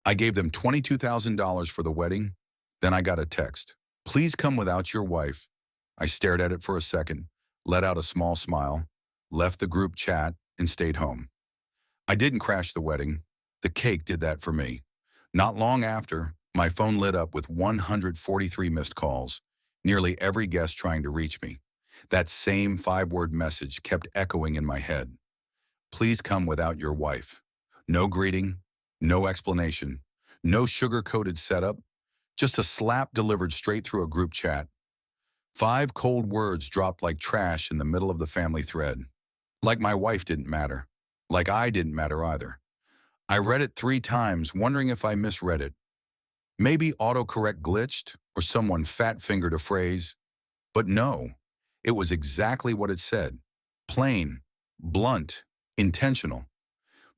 I gave them $22,000 for the wedding. Then I got a text. Please come without your wife. I stared at it for a second, let out a small smile, left the group chat, and stayed home. I didn't crash the wedding. The cake did that for me. Not long after, my phone lit up with 143 missed calls, nearly every guest trying to reach me. That same five-word message kept echoing in my head. Please come without your wife. No greeting, no explanation, no sugar-coated setup, just a slap delivered straight through a group chat. Five cold words dropped like trash in the middle of the family thread. Like my wife didn't matter. Like I didn't matter either. I read it 3 times, wondering if I misread it. Maybe autocorrect glitched or someone fat-fingered a phrase. But no, it was exactly what it said. Plain, blunt, intentional.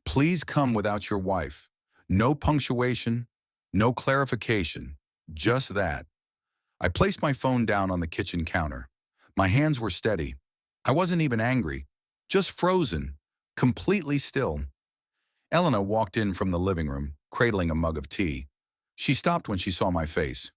Please come without your wife. No punctuation, no clarification, just that. I placed my phone down on the kitchen counter. My hands were steady. I wasn't even angry, just frozen, completely still. Elena walked in from the living room, cradling a mug of tea. She stopped when she saw my face.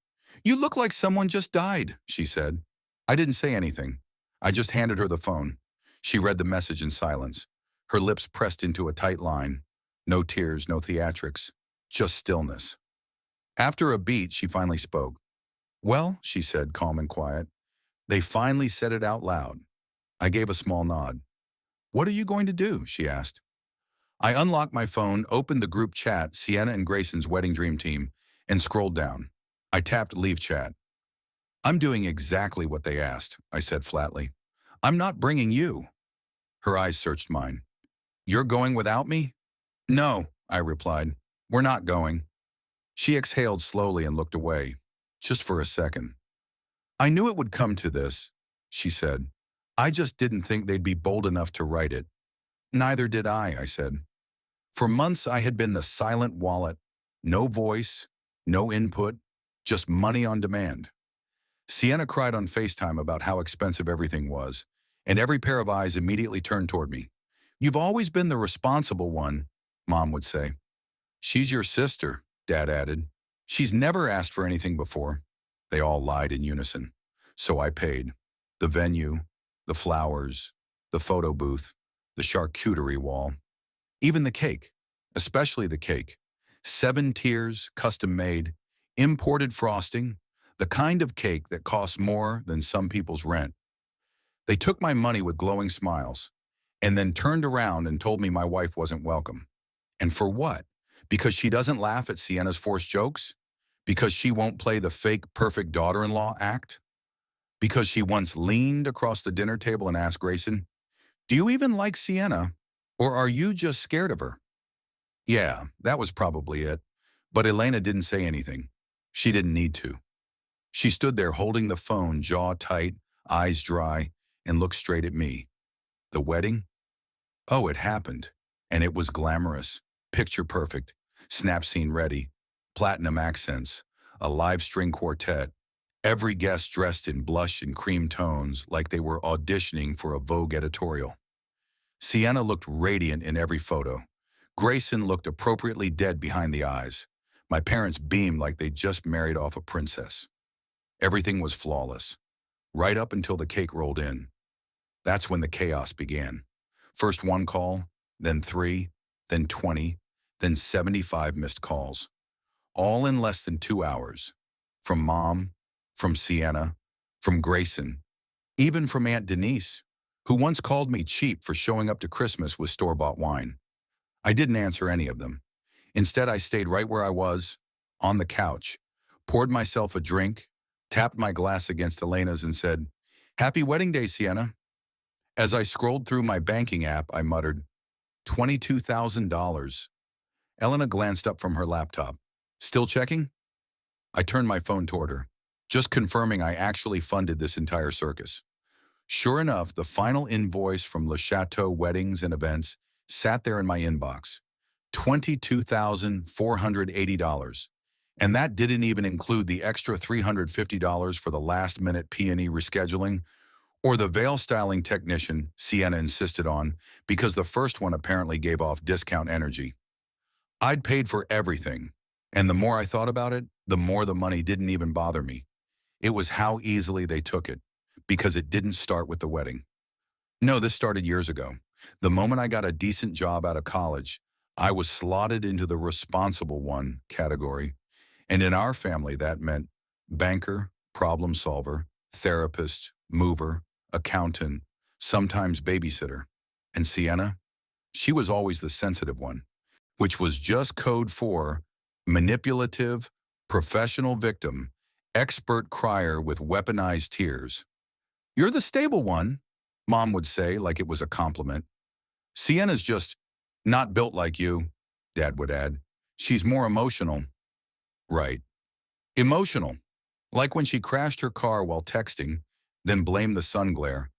"You look like someone just died," she said. I didn't say anything. I just handed her the phone. She read the message in silence, her lips pressed into a tight line. No tears, no theatrics, just stillness. After a beat, she finally spoke. "Well," she said, calm and quiet, "they finally said it out loud." I gave a small nod. "What are you going to do?" she asked. I unlocked my phone, opened the group chat, Sienna and Grayson's wedding dream team, and scrolled down. I tapped leave chat. "I'm doing exactly what they asked," I said flatly. "I'm not bringing you." Her eyes searched mine. "You're going without me?" "No," I replied. "We're not going." She exhaled slowly and looked away, just for a second. "I knew it would come to this," she said. "I just didn't think they'd be bold enough to write it." "Neither did I said. For months, I had been the silent wallet. No voice, no input, just money on demand. Sienna cried on FaceTime about how expensive everything was, and every pair of eyes immediately turned toward me. "You've always been the responsible one," Mom would say. "She's your sister," Dad added. "She's never asked for anything before." They all lied in unison. So I paid. The venue, the flowers, the photo booth, the charcuterie wall. Even the cake, especially the cake. 7 tiers, custom made, imported frosting, the kind of cake that costs more than some people's rent. They took my money with glowing smiles, and then turned around and told me my wife wasn't welcome. And for what? Because she doesn't laugh at Sienna's forced jokes? Because she won't play the fake perfect daughter-in-law act? Because she once leaned across the dinner table and asked Grayson, "Do you even like Sienna, or are you just scared of her?" Yeah, that was probably it. But Elena didn't say anything. She didn't need to. She stood there holding the phone, jaw tight, eyes dry, and looked straight at me. The wedding? Oh, it happened. And it was glamorous, picture perfect, snap scene ready, platinum accents, a live string quartet, every guest dressed in blush and cream tones like they were auditioning for a Vogue editorial. Sienna looked radiant in every photo. Grayson looked appropriately dead behind the eyes. My parents beamed like they'd just married off a princess. Everything was flawless, right up until the cake rolled in. That's when the chaos began. First 1 call, then 3, then 20, then 75 missed calls. All in less than 2 hours. From Mom, from Sienna, from Grayson, even from Aunt Denise, who once called me cheap for showing up to Christmas with store-bought wine. I didn't answer any of them. Instead, I stayed right where I was, on the couch, poured myself a drink, tapped my glass against Elena's and said, "Happy wedding day, Sienna." As I scrolled through my banking app, I muttered, $22,000. Elena glanced up from her laptop. "Still checking?" I turned my phone toward her, just confirming I actually funded this entire circus. Sure enough, the final invoice from Le Chateau Weddings and Events sat there in my inbox. $22,480. And that didn't even include the extra $350 for the last-minute P&E rescheduling or the veil styling technician Sienna insisted on because the first one apparently gave off discount energy. I'd paid for everything, And the more I thought about it, the more the money didn't even bother me. It was how easily they took it, because it didn't start with the wedding. No, this started years ago. The moment I got a decent job out of college, I was slotted into the responsible one category. And in our family, that meant banker, problem solver, therapist, mover, accountant, sometimes babysitter. And Sienna? She was always the sensitive one, which was just code for manipulative, professional victim, expert crier with weaponized tears. You're the stable one, Mom would say like it was a compliment. Sienna's just not built like you, Dad would add. She's more emotional. Right. Emotional. Like when she crashed her car while texting, then blamed the sun glare.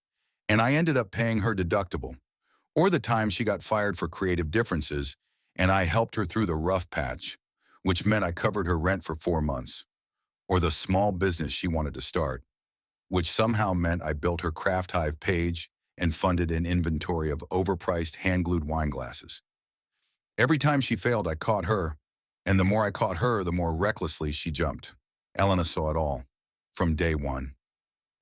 And I ended up paying her deductible. Or the time she got fired for creative differences, and I helped her through the rough patch, which meant I covered her rent for 4 months. Or the small business she wanted to start, which somehow meant I built her Craft Hive page and funded an inventory of overpriced hand-glued wine glasses. Every time she failed, I caught her, and the more I caught her, the more recklessly she jumped. Elena saw it all, from day one.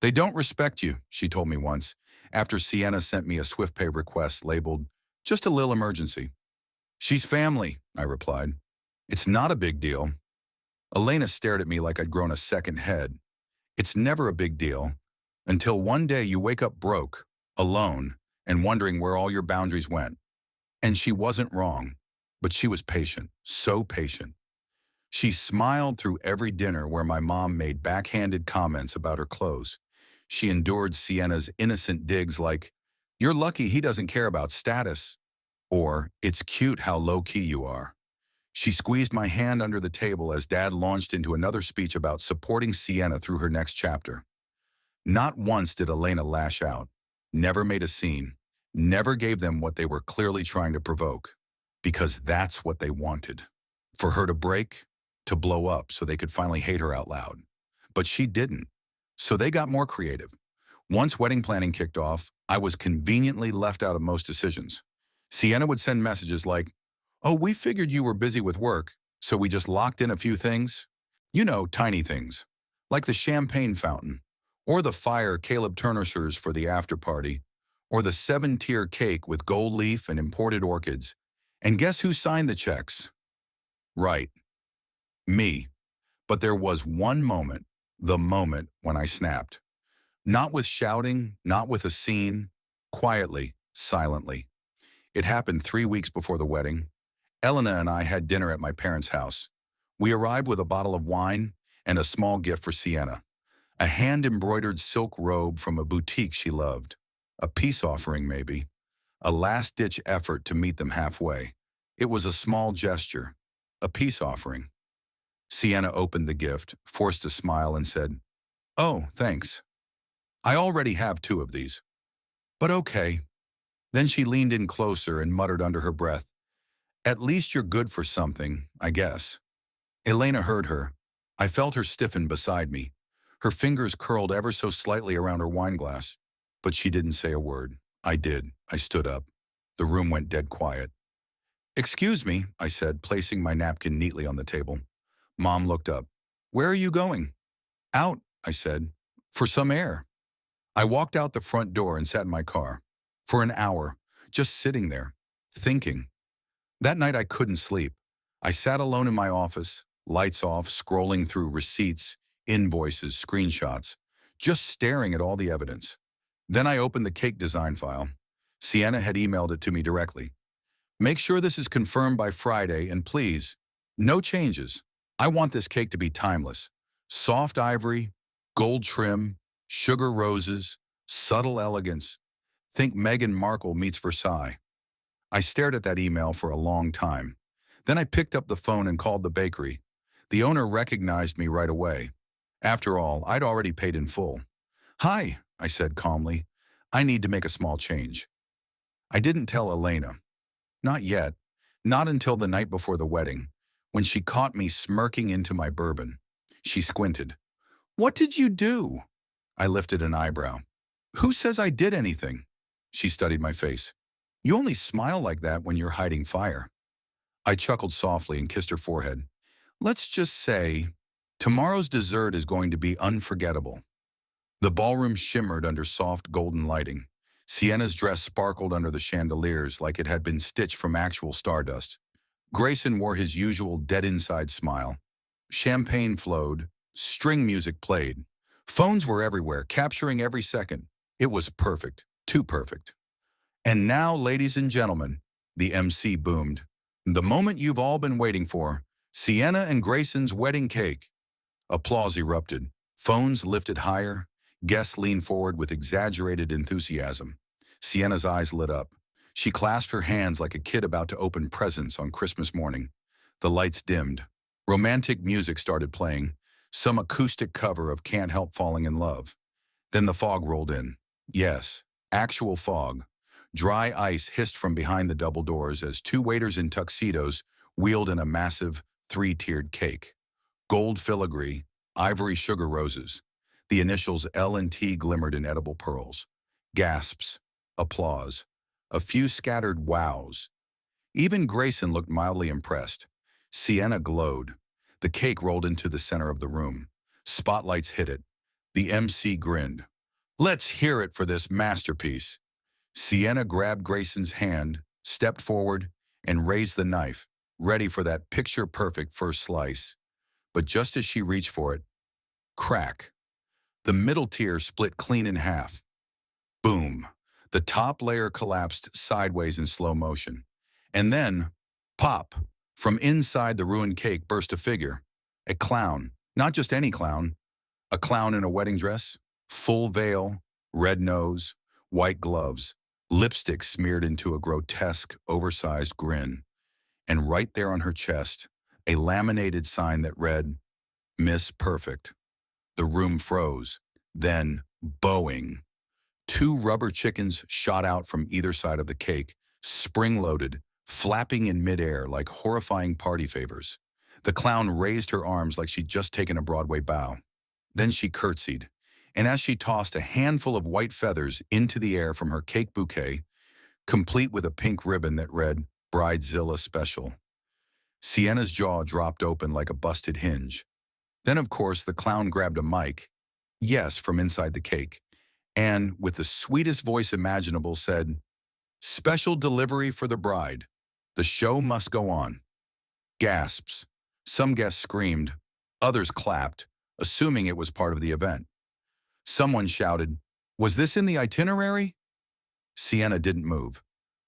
They don't respect you, she told me once, after Sienna sent me a SwiftPay request labeled, just a little emergency. She's family, I replied. It's not a big deal. Elena stared at me like I'd grown a second head. It's never a big deal, until one day you wake up broke, alone, and wondering where all your boundaries went. And she wasn't wrong, but she was patient, so patient. She smiled through every dinner where my mom made backhanded comments about her clothes. She endured Sienna's innocent digs like, "You're lucky he doesn't care about status," or "It's cute how low-key you are." She squeezed my hand under the table as Dad launched into another speech about supporting Sienna through her next chapter. Not once did Elena lash out, never made a scene, never gave them what they were clearly trying to provoke, because that's what they wanted. For her to break, to blow up so they could finally hate her out loud. But she didn't, so they got more creative. Once wedding planning kicked off, I was conveniently left out of most decisions. Sienna would send messages like, "Oh, we figured you were busy with work, so we just locked in a few things." You know, tiny things, like the champagne fountain, or the fire Caleb Turner serves for the after party, or the 7-tier cake with gold leaf and imported orchids. And guess who signed the checks? Right, me. But there was one moment, the moment when I snapped. Not with shouting, not with a scene, quietly, silently. It happened 3 weeks before the wedding. Elena and I had dinner at my parents' house. We arrived with a bottle of wine and a small gift for Sienna, a hand-embroidered silk robe from a boutique she loved. A peace offering, maybe. A last-ditch effort to meet them halfway. It was a small gesture, a peace offering. Sienna opened the gift, forced a smile, and said, "Oh, thanks. I already have 2 of these. But okay." Then she leaned in closer and muttered under her breath, "At least you're good for something, I guess." Elena heard her. I felt her stiffen beside me. Her fingers curled ever so slightly around her wine glass. But she didn't say a word. I did. I stood up. The room went dead quiet. "Excuse me," I said, placing my napkin neatly on the table. Mom looked up. "Where are you going?" "Out," I said, "for some air." I walked out the front door and sat in my car. For an hour, just sitting there, thinking. That night I couldn't sleep. I sat alone in my office, lights off, scrolling through receipts, invoices, screenshots, just staring at all the evidence. Then I opened the cake design file. Sienna had emailed it to me directly. "Make sure this is confirmed by Friday, and please, no changes. I want this cake to be timeless. Soft ivory, gold trim, sugar roses, subtle elegance. Think Meghan Markle meets Versailles." I stared at that email for a long time. Then I picked up the phone and called the bakery. The owner recognized me right away. After all, I'd already paid in full. "Hi," I said calmly. "I need to make a small change." I didn't tell Elena. Not yet. Not until the night before the wedding, when she caught me smirking into my bourbon. She squinted. "What did you do?" I lifted an eyebrow. "Who says I did anything?" She studied my face. "You only smile like that when you're hiding fire." I chuckled softly and kissed her forehead. Let's just say, tomorrow's dessert is going to be unforgettable. The ballroom shimmered under soft golden lighting. Sienna's dress sparkled under the chandeliers like it had been stitched from actual stardust. Grayson wore his usual dead-inside smile. Champagne flowed, string music played. Phones were everywhere, capturing every second. It was perfect, too perfect. And now, ladies and gentlemen, the MC boomed. The moment you've all been waiting for, Sienna and Grayson's wedding cake. Applause erupted. Phones lifted higher. Guests leaned forward with exaggerated enthusiasm. Sienna's eyes lit up. She clasped her hands like a kid about to open presents on Christmas morning. The lights dimmed. Romantic music started playing, some acoustic cover of Can't Help Falling in Love. Then the fog rolled in. Yes, actual fog. Dry ice hissed from behind the double doors as two waiters in tuxedos wheeled in a massive, three-tiered cake. Gold filigree, ivory sugar roses. The initials L and T glimmered in edible pearls. Gasps, applause, a few scattered wows. Even Grayson looked mildly impressed. Sienna glowed. The cake rolled into the center of the room. Spotlights hit it. The MC grinned. Let's hear it for this masterpiece. Sienna grabbed Grayson's hand, stepped forward, and raised the knife, ready for that picture-perfect first slice. But just as she reached for it, crack. The middle tier split clean in half. Boom. The top layer collapsed sideways in slow motion. And then, pop. From inside the ruined cake burst a figure. A clown. Not just any clown. A clown in a wedding dress. Full veil, red nose, white gloves, lipstick smeared into a grotesque, oversized grin. And right there on her chest, a laminated sign that read, Miss Perfect. The room froze. Then, bowing. Two rubber chickens shot out from either side of the cake, spring-loaded, flapping in midair like horrifying party favors. The clown raised her arms like she'd just taken a Broadway bow. Then she curtsied, and as she tossed a handful of white feathers into the air from her cake bouquet, complete with a pink ribbon that read, Bridezilla Special. Sienna's jaw dropped open like a busted hinge. Then, of course, the clown grabbed a mic, yes, from inside the cake, and, with the sweetest voice imaginable, said, Special delivery for the bride. The show must go on. Gasps. Some guests screamed. Others clapped, assuming it was part of the event. Someone shouted, Was this in the itinerary? Sienna didn't move.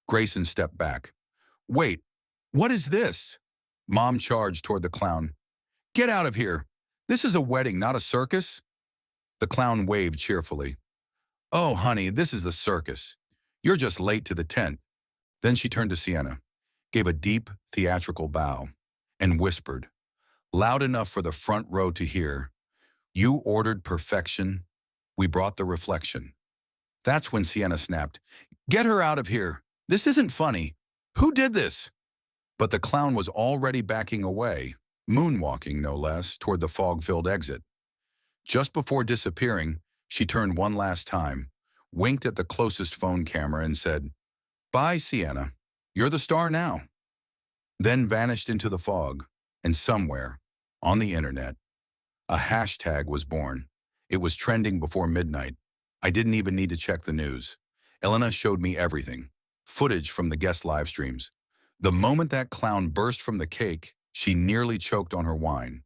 Grayson stepped back. Wait, what is this? Mom charged toward the clown. Get out of here. This is a wedding, not a circus. The clown waved cheerfully. Oh, honey, this is the circus. You're just late to the tent. Then she turned to Sienna, gave a deep, theatrical bow, and whispered, loud enough for the front row to hear, You ordered perfection. We brought the reflection. That's when Sienna snapped, Get her out of here. This isn't funny. Who did this? But the clown was already backing away, moonwalking no less, toward the fog-filled exit. Just before disappearing, she turned one last time, winked at the closest phone camera and said, Bye, Sienna. You're the star now. Then vanished into the fog, and somewhere, on the internet, a hashtag was born. It was trending before midnight. I didn't even need to check the news. Elena showed me everything, footage from the guest live streams. The moment that clown burst from the cake, she nearly choked on her wine.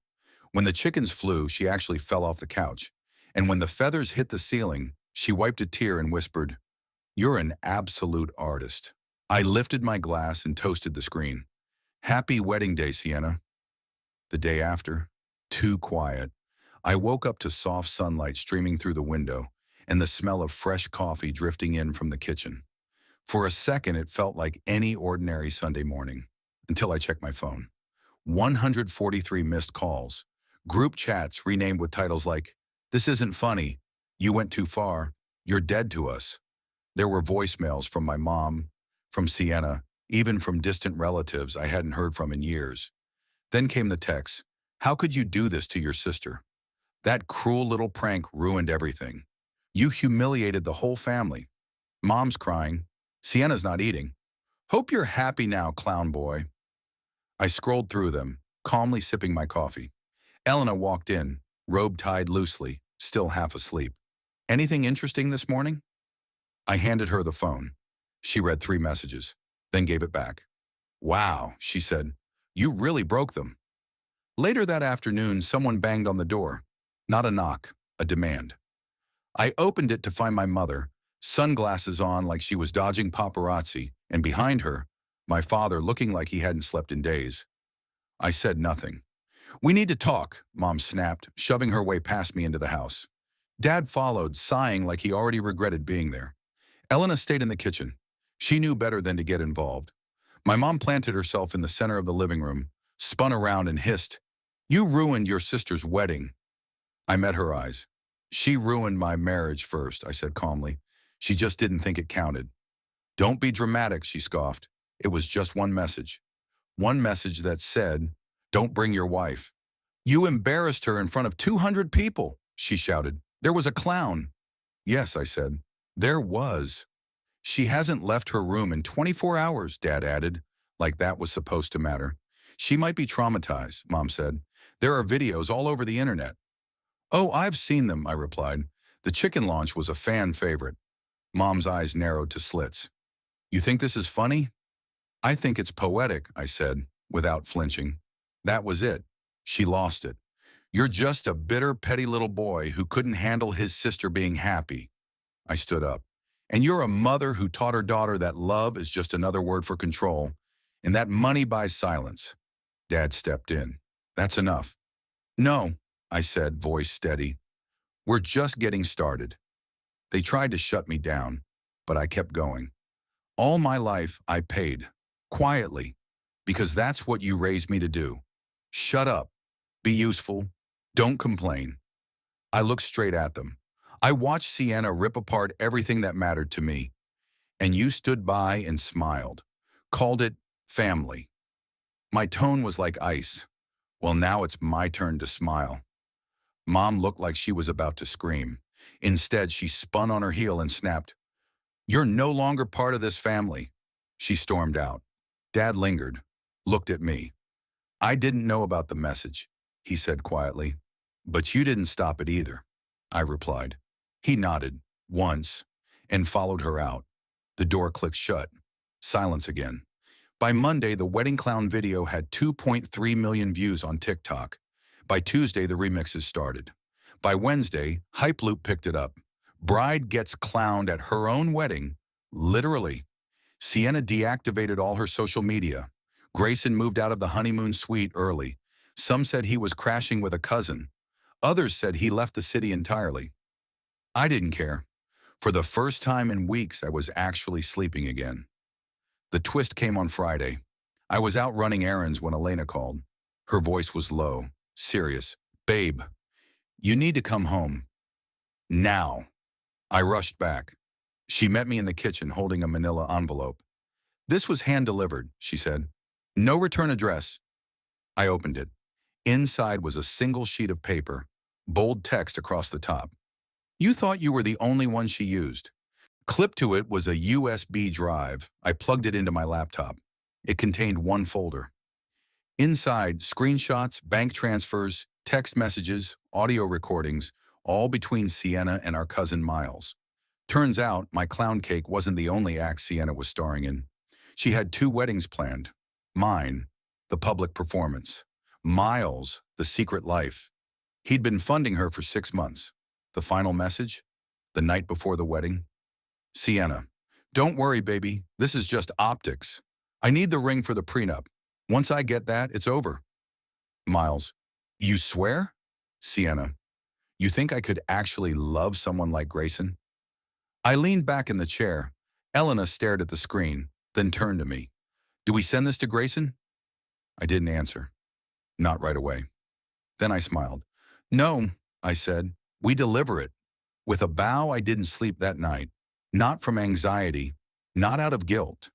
When the chickens flew, she actually fell off the couch. And when the feathers hit the ceiling, she wiped a tear and whispered, You're an absolute artist. I lifted my glass and toasted the screen. Happy wedding day, Sienna. The day after, too quiet. I woke up to soft sunlight streaming through the window and the smell of fresh coffee drifting in from the kitchen. For a second, it felt like any ordinary Sunday morning, until I checked my phone. 143 missed calls. Group chats renamed with titles like, This isn't funny, You went too far, You're dead to us. There were voicemails from my mom, from Sienna, even from distant relatives I hadn't heard from in years. Then came the text, How could you do this to your sister? That cruel little prank ruined everything. You humiliated the whole family. Mom's crying. Sienna's not eating. Hope you're happy now, clown boy. I scrolled through them, calmly sipping my coffee. Elena walked in, robe tied loosely, still half asleep. Anything interesting this morning? I handed her the phone. She read 3 messages, then gave it back. Wow, she said. You really broke them. Later that afternoon, someone banged on the door. Not a knock, a demand. I opened it to find my mother, sunglasses on like she was dodging paparazzi, and behind her, my father looking like he hadn't slept in days. I said nothing. We need to talk, Mom snapped, shoving her way past me into the house. Dad followed, sighing like he already regretted being there. Elena stayed in the kitchen. She knew better than to get involved. My mom planted herself in the center of the living room, spun around and hissed, "You ruined your sister's wedding." I met her eyes. "She ruined my marriage first," I said calmly. "She just didn't think it counted." "Don't be dramatic," she scoffed. "It was just one message. One message that said, 'Don't bring your wife.'" "You embarrassed her in front of 200 people," she shouted. "There was a clown." "Yes," I said. "There was." "She hasn't left her room in 24 hours, Dad added, like that was supposed to matter. "She might be traumatized," Mom said. "There are videos all over the internet." "Oh, I've seen them," I replied. "The chicken launch was a fan favorite." Mom's eyes narrowed to slits. "You think this is funny?" "I think it's poetic," I said, without flinching. That was it. She lost it. "You're just a bitter, petty little boy who couldn't handle his sister being happy." I stood up. "And you're a mother who taught her daughter that love is just another word for control, and that money buys silence." Dad stepped in. "That's enough." "No," I said, voice steady. "We're just getting started." They tried to shut me down, but I kept going. All my life, I paid. Quietly. Because that's what you raised me to do. Shut up. Be useful. Don't complain. I looked straight at them. I watched Sienna rip apart everything that mattered to me. And you stood by and smiled. Called it family. My tone was like ice. Well, now it's my turn to smile. Mom looked like she was about to scream. Instead, she spun on her heel and snapped, "You're no longer part of this family." She stormed out. Dad lingered, looked at me. "I didn't know about the message," he said quietly. "But you didn't stop it either," I replied. He nodded, once, and followed her out. The door clicked shut. Silence again. By Monday, the Wedding Clown video had 2.3 million views on TikTok. By Tuesday, the remixes started. By Wednesday, Hype Loop picked it up. Bride gets clowned at her own wedding, literally. Sienna deactivated all her social media. Grayson moved out of the honeymoon suite early. Some said he was crashing with a cousin. Others said he left the city entirely. I didn't care. For the first time in weeks, I was actually sleeping again. The twist came on Friday. I was out running errands when Elena called. Her voice was low, serious. "Babe, you need to come home. Now." I rushed back. She met me in the kitchen holding a manila envelope. "This was hand-delivered," she said. "No return address." I opened it. Inside was a single sheet of paper, bold text across the top. "You thought you were the only one she used." Clipped to it was a USB drive. I plugged it into my laptop. It contained one folder. Inside, screenshots, bank transfers, text messages, audio recordings, all between Sienna and our cousin Miles. Turns out, my clown cake wasn't the only act Sienna was starring in. She had 2 weddings planned. Mine, the public performance. Miles, the secret life. He'd been funding her for 6 months. The final message? The night before the wedding? "Sienna, don't worry, baby. This is just optics. I need the ring for the prenup. Once I get that, it's over." Miles, "You swear?" Sienna, "You think I could actually love someone like Grayson?" I leaned back in the chair. Elena stared at the screen, then turned to me. "Do we send this to Grayson?" I didn't answer. Not right away. Then I smiled. "No," I said. "We deliver it." With a bow, I didn't sleep that night. Not from anxiety, not out of guilt.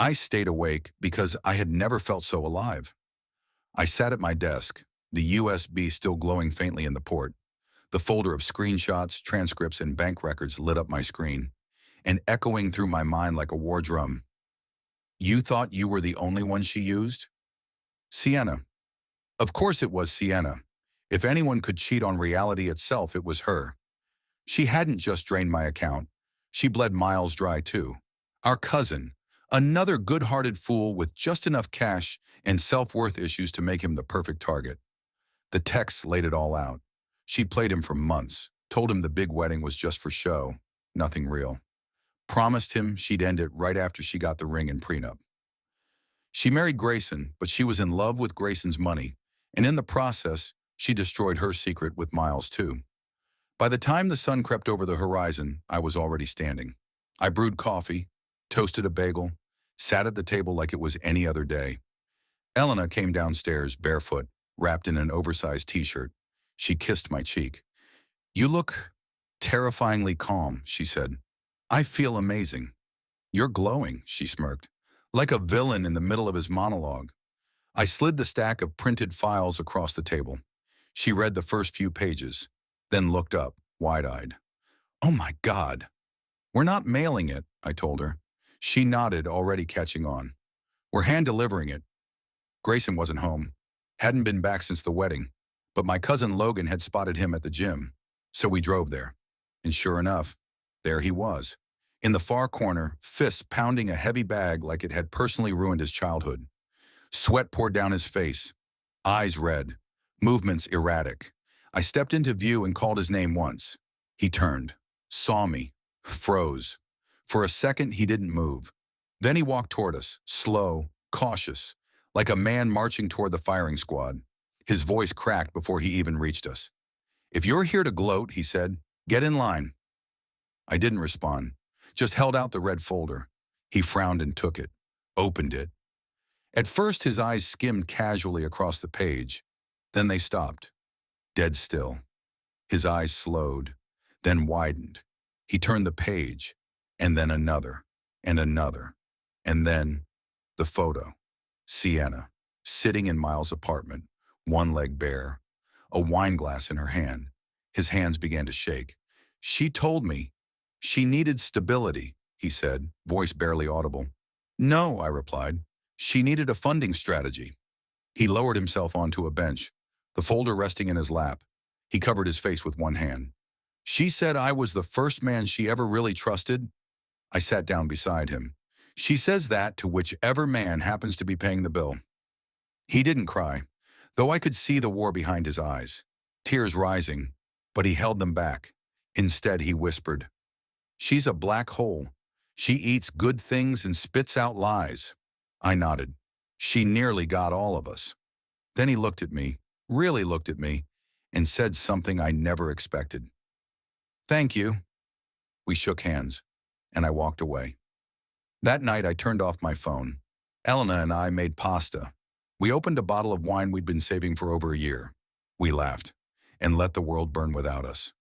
I stayed awake because I had never felt so alive. I sat at my desk, the USB still glowing faintly in the port. The folder of screenshots, transcripts, and bank records lit up my screen, and echoing through my mind like a war drum. "You thought you were the only one she used?" "Sienna, Of course it was Sienna. If anyone could cheat on reality itself, it was her. She hadn't just drained my account. She bled Miles dry too. Our cousin, another good-hearted fool with just enough cash and self-worth issues to make him the perfect target. The texts laid it all out. She'd played him for months, told him the big wedding was just for show, nothing real. Promised him she'd end it right after she got the ring and prenup. She married Grayson, but she was in love with Grayson's money, and in the process, she destroyed her secret with Miles too. By the time the sun crept over the horizon, I was already standing. I brewed coffee, toasted a bagel, sat at the table like it was any other day. Elena came downstairs barefoot, wrapped in an oversized t-shirt. She kissed my cheek. "You look terrifyingly calm," she said. "I feel amazing." "You're glowing," she smirked, like a villain in the middle of his monologue. I slid the stack of printed files across the table. She read the first few pages, then looked up, wide-eyed. "Oh my God." "We're not mailing it," I told her. She nodded, already catching on. "We're hand-delivering it." Grayson wasn't home. Hadn't been back since the wedding, but my cousin Logan had spotted him at the gym, so we drove there. And sure enough, there he was. In the far corner, fists pounding a heavy bag like it had personally ruined his childhood. Sweat poured down his face, eyes red, movements erratic. I stepped into view and called his name once. He turned, saw me, froze. For a second, he didn't move. Then he walked toward us, slow, cautious, like a man marching toward the firing squad. His voice cracked before he even reached us. "If you're here to gloat," he said, "get in line." I didn't respond, just held out the red folder. He frowned and took it, opened it. At first, his eyes skimmed casually across the page. Then they stopped, dead still. His eyes slowed, then widened. He turned the page, and then another, and another, and then the photo. Sienna, sitting in Miles' apartment, one leg bare, a wine glass in her hand. His hands began to shake. "She told me she needed stability," he said, voice barely audible. "No," I replied. "She needed a funding strategy." He lowered himself onto a bench, the folder resting in his lap. He covered his face with one hand. "She said I was the first man she ever really trusted." I sat down beside him. "She says that to whichever man happens to be paying the bill." He didn't cry, though I could see the war behind his eyes, tears rising, but he held them back. Instead, he whispered, "She's a black hole. She eats good things and spits out lies." I nodded. "She nearly got all of us." Then he looked at me, really looked at me, and said something I never expected. "Thank you." We shook hands, and I walked away. That night, I turned off my phone. Elena and I made pasta. We opened a bottle of wine we'd been saving for over a year. We laughed, and let the world burn without us.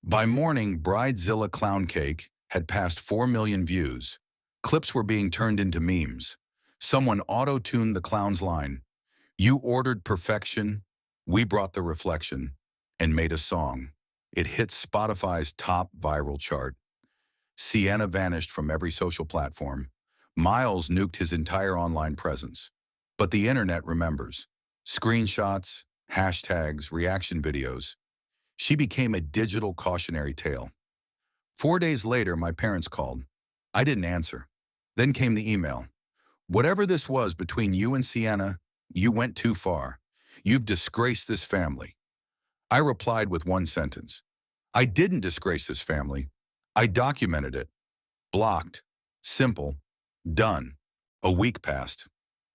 By morning, Bridezilla Clown Cake had passed 4 million views. Clips were being turned into memes. Someone auto-tuned the clown's line. "You ordered perfection, we brought the reflection," and made a song. It hit Spotify's top viral chart. Sienna vanished from every social platform. Miles nuked his entire online presence. But the internet remembers. Screenshots, hashtags, reaction videos. She became a digital cautionary tale. 4 days later, my parents called. I didn't answer. Then came the email. "Whatever this was between you and Sienna, you went too far. You've disgraced this family." I replied with one sentence. "I didn't disgrace this family. I documented it." Blocked. Simple. Done. A week passed.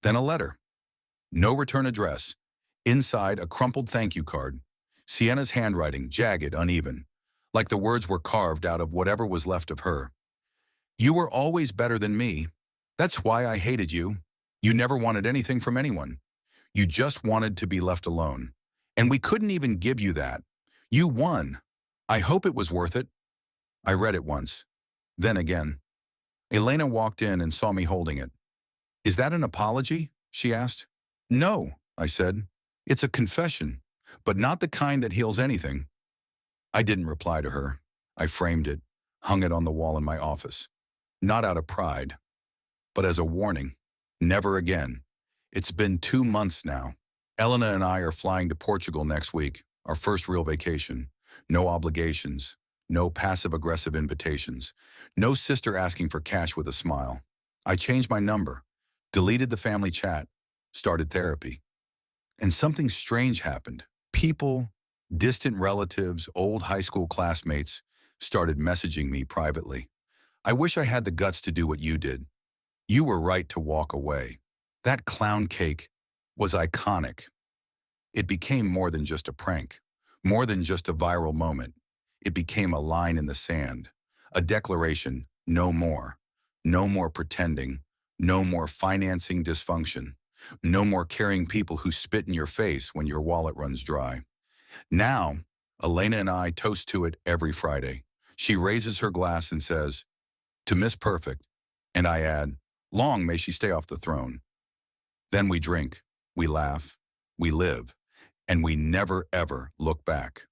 Then a letter. No return address. Inside, a crumpled thank you card. Sienna's handwriting, jagged, uneven, like the words were carved out of whatever was left of her. "You were always better than me. That's why I hated you. You never wanted anything from anyone. You just wanted to be left alone. And we couldn't even give you that. You won. I hope it was worth it." I read it once. Then again. Elena walked in and saw me holding it. "Is that an apology?" she asked. "No," I said. "It's a confession, but not the kind that heals anything." I didn't reply to her. I framed it, hung it on the wall in my office. Not out of pride, but as a warning. Never again. It's been 2 months now. Elena and I are flying to Portugal next week, our first real vacation. No obligations, no passive-aggressive invitations, no sister asking for cash with a smile. I changed my number, deleted the family chat, started therapy. And something strange happened. People, distant relatives, old high school classmates, started messaging me privately. I wish I had the guts to do what you did. You were right to walk away. That clown cake was iconic. It became more than just a prank, more than just a viral moment. It became a line in the sand, a declaration, no more. No more pretending, no more financing dysfunction, no more carrying people who spit in your face when your wallet runs dry. Now, Elena and I toast to it every Friday. She raises her glass and says, "To Miss Perfect," and I add, "Long may she stay off the throne." Then we drink, we laugh, we live, and we never ever look back.